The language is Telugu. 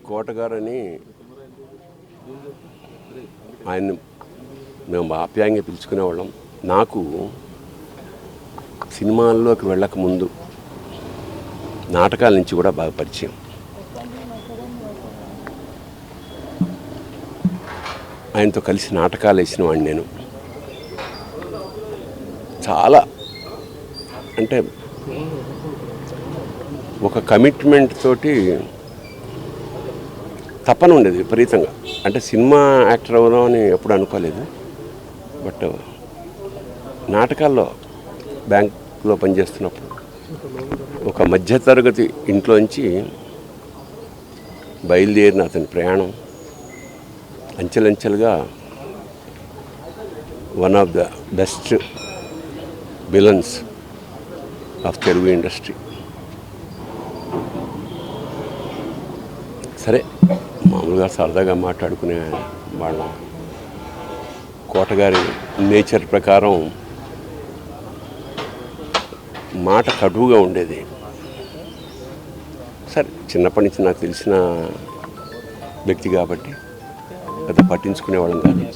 కోటగారు అని ఆయన మేము ఆప్యాయంగా పిలుచుకునేవాళ్ళం. నాకు సినిమాల్లోకి వెళ్ళకముందు నాటకాల నుంచి కూడా బాగా పరిచయం. ఆయనతో కలిసి నాటకాలు వేసిన వాడిని నేను. చాలా అంటే ఒక కమిట్మెంట్ తోటి తపన ఉండేది విపరీతంగా. అంటే సినిమా యాక్టర్ అవుదాం అని ఎప్పుడు అనుకోలేదు. బట్ నాటకాల్లో బ్యాంక్లో పనిచేస్తున్నప్పుడు ఒక మధ్యతరగతి ఇంట్లోంచి బయలుదేరిన అతని ప్రయాణం అంచెలంచెలుగా one of the best villains of Telugu industry. సరే, మామూలుగా సరదాగా మాట్లాడుకునే వాళ్ళం. కోటగారి నేచర్ ప్రకారం మాట కటువుగా ఉండేది. సరే, చిన్నప్పటి నుంచి నాకు తెలిసిన వ్యక్తి కాబట్టి పెద్ద పట్టించుకునేవాళ్ళం కాదు.